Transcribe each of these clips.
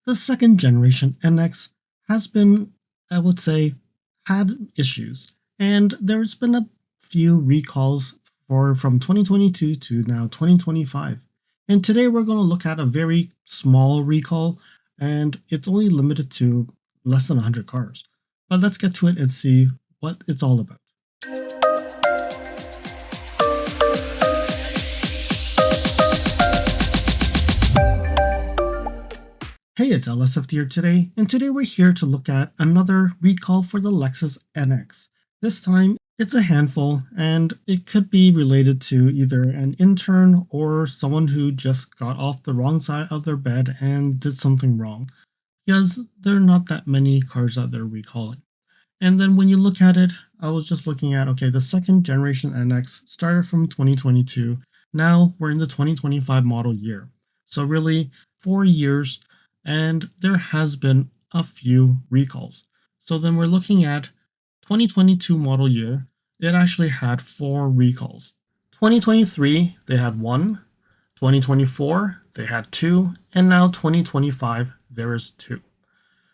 The second generation NX has been, I would say, had issues, and there's been a few recalls from 2022 to now 2025. And today we're going to look at a very small recall, and it's only limited to less than 100 cars. But let's get to it and see what it's all about. Hey, it's LSFD here today, and today we're here to look at another recall for the Lexus NX. This time, it's a handful, and it could be related to either an intern or someone who just got off the wrong side of their bed and did something wrong, because there are not that many cars that they're recalling. And then when you look at it, I was just looking at, okay, the second generation NX started from 2022. Now we're in the 2025 model year. So really 4 years, and there has been a few recalls. So then we're looking at 2022 model year. It actually had 4 recalls. 2023, they had 1. 2024, they had 2. And now 2025, there is 2.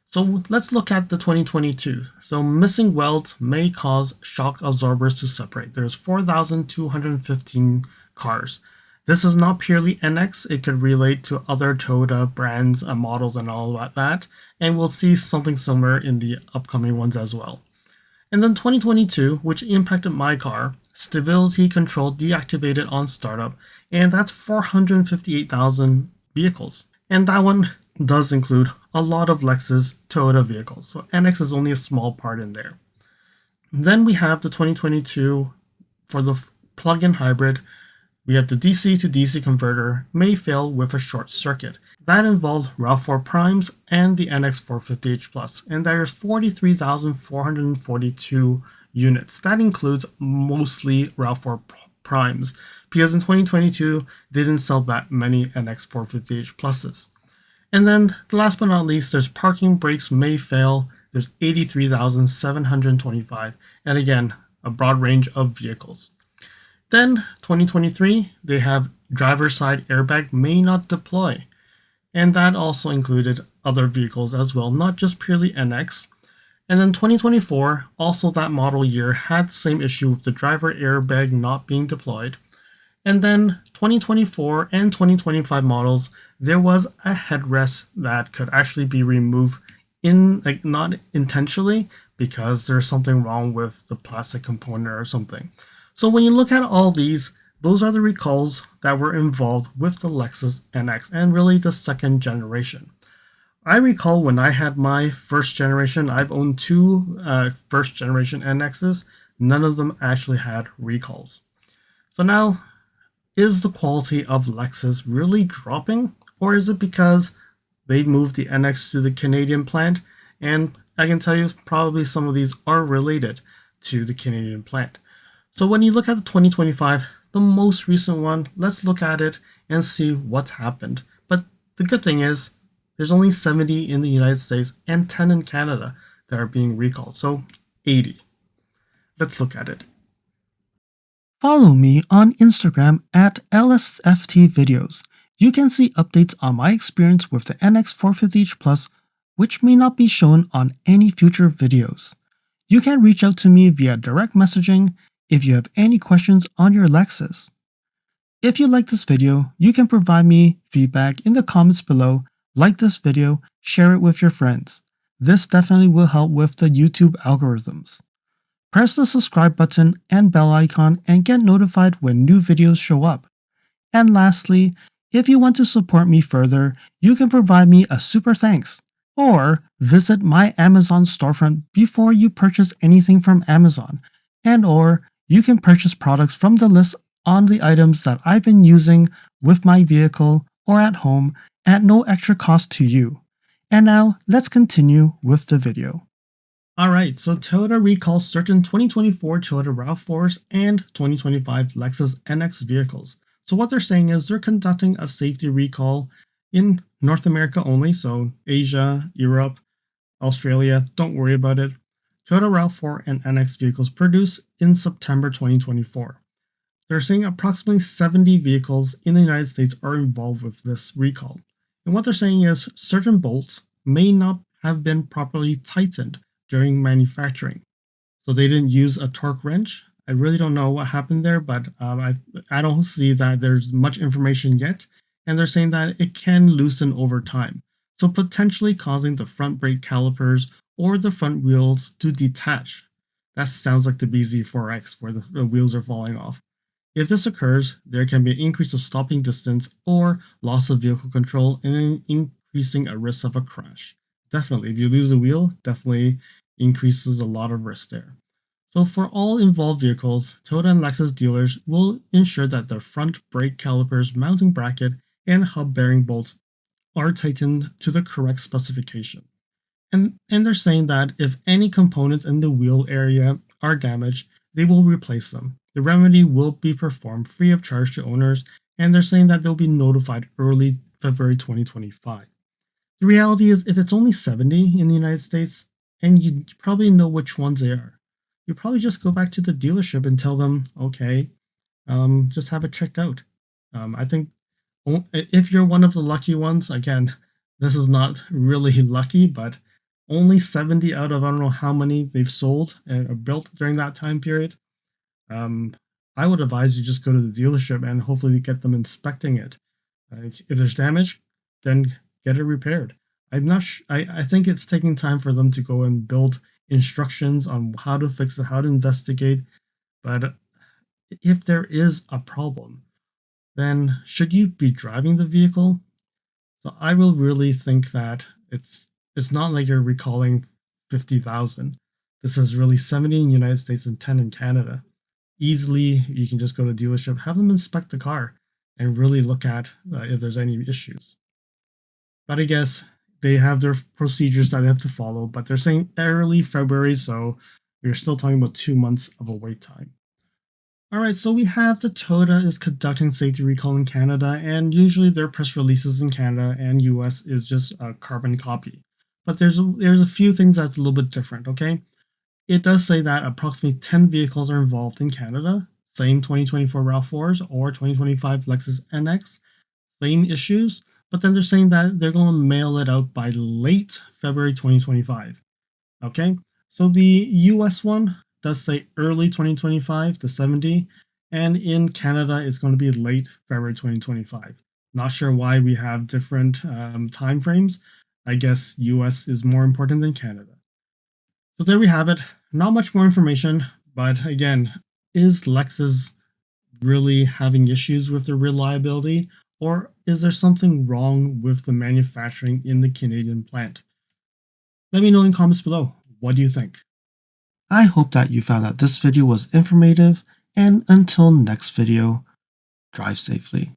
So let's look at the 2022. So missing welds may cause shock absorbers to separate. There's 4,215 cars. This is not purely NX. It could relate to other Toyota brands and models and all of that. And we'll see something similar in the upcoming ones as well. And then 2022, which impacted my car, stability control deactivated on startup. And that's 458,000 vehicles. And that one does include a lot of Lexus Toyota vehicles. So NX is only a small part in there. Then we have the 2022 for the plug-in hybrid. We have the DC to DC converter may fail with a short circuit. That involves RAV4 primes and the NX 450h Plus, and there's 43,442 units. That includes mostly RAV4 primes, because in 2022 they didn't sell that many NX 450h Pluses. And then, the last but not least, there's parking brakes may fail. There's 83,725, and again, a broad range of vehicles. Then 2023, they have driver's side airbag may not deploy. And that also included other vehicles as well, not just purely NX. And then 2024, also that model year, had the same issue with the driver airbag not being deployed. And then 2024 and 2025 models, there was a headrest that could actually be removed not intentionally, because there's something wrong with the plastic component or something. So when you look at all these, those are the recalls that were involved with the Lexus NX and really the second generation. I recall when I had my first generation, I've owned 2 first generation NXs. None of them actually had recalls. So now, is the quality of Lexus really dropping? Or is it because they moved the NX to the Canadian plant? And I can tell you probably some of these are related to the Canadian plant. So when you look at the 2025, the most recent one, let's look at it and see what's happened. But the good thing is, there's only 70 in the United States and 10 in Canada that are being recalled, so 80. Let's look at it. Follow me on Instagram at LSFTvideos. You can see updates on my experience with the NX 450h Plus, which may not be shown on any future videos. You can reach out to me via direct messaging if you have any questions on your Lexus. If you like this video, you can provide me feedback in the comments below, like this video, share it with your friends. This definitely will help with the YouTube algorithms. Press the subscribe button and bell icon and get notified when new videos show up. And lastly, if you want to support me further, you can provide me a super thanks, or visit my Amazon storefront before you purchase anything from Amazon, or you can purchase products from the list on the items that I've been using with my vehicle or at home at no extra cost to you. And now, let's continue with the video. Alright, so Toyota recalls certain 2024 Toyota RAV4s and 2025 Lexus NX vehicles. So what they're saying is they're conducting a safety recall in North America only, so Asia, Europe, Australia, don't worry about it. Toyota RAV4 and NX vehicles produced in September 2024. They're saying approximately 70 vehicles in the United States are involved with this recall. And what they're saying is certain bolts may not have been properly tightened during manufacturing. So they didn't use a torque wrench. I really don't know what happened there, but I don't see that there's much information yet. And they're saying that it can loosen over time, so potentially causing the front brake calipers or the front wheels to detach. That sounds like the BZ4X where the wheels are falling off. If this occurs, there can be an increase of stopping distance or loss of vehicle control and increasing a risk of a crash. Definitely, if you lose a wheel, definitely increases a lot of risk there. So for all involved vehicles, Toyota and Lexus dealers will ensure that the front brake calipers mounting bracket and hub bearing bolts are tightened to the correct specification. And they're saying that if any components in the wheel area are damaged, they will replace them. The remedy will be performed free of charge to owners, and they're saying that they'll be notified early February 2025. The reality is, if it's only 70 in the United States, and you probably know which ones they are, you probably just go back to the dealership and tell them, okay, just have it checked out. I think if you're one of the lucky ones, again, this is not really lucky, but only 70 out of I don't know how many they've sold and are built during that time period. Um, I would advise you just go to the dealership and hopefully get them inspecting it. If there's damage, then get it repaired. I think it's taking time for them to go and build instructions on how to fix it, how to investigate. But if there is a problem, then should you be driving the vehicle? So I will really think that it's not like you're recalling 50,000. This is really 70 in the United States and 10 in Canada. Easily, you can just go to a dealership, have them inspect the car, and really look at if there's any issues. But I guess they have their procedures that they have to follow. But they're saying early February, so we're still talking about 2 months of a wait time. All right, so we have the Toyota is conducting safety recall in Canada, and usually their press releases in Canada and US is just a carbon copy. But there's a few things that's a little bit different, okay? It does say that approximately 10 vehicles are involved in Canada, same 2024 RAV4s or 2025 Lexus NX, same issues, but then they're saying that they're going to mail it out by late February 2025. Okay, so the US one does say early 2025 to 70, and in Canada it's going to be late February 2025. Not sure why we have different time frames. I guess US is more important than Canada. So there we have it. Not much more information, but again, is Lexus really having issues with the reliability, or is there something wrong with the manufacturing in the Canadian plant? Let me know in comments below. What do you think? I hope that you found that this video was informative, and until next video, drive safely.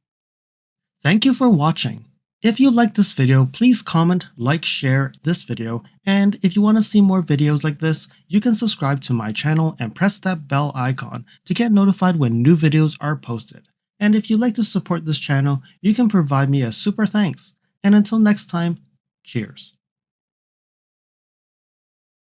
Thank you for watching. If you liked this video, please comment, like, share this video, and if you want to see more videos like this, you can subscribe to my channel and press that bell icon to get notified when new videos are posted. And if you'd like to support this channel, you can provide me a super thanks. And until next time, cheers.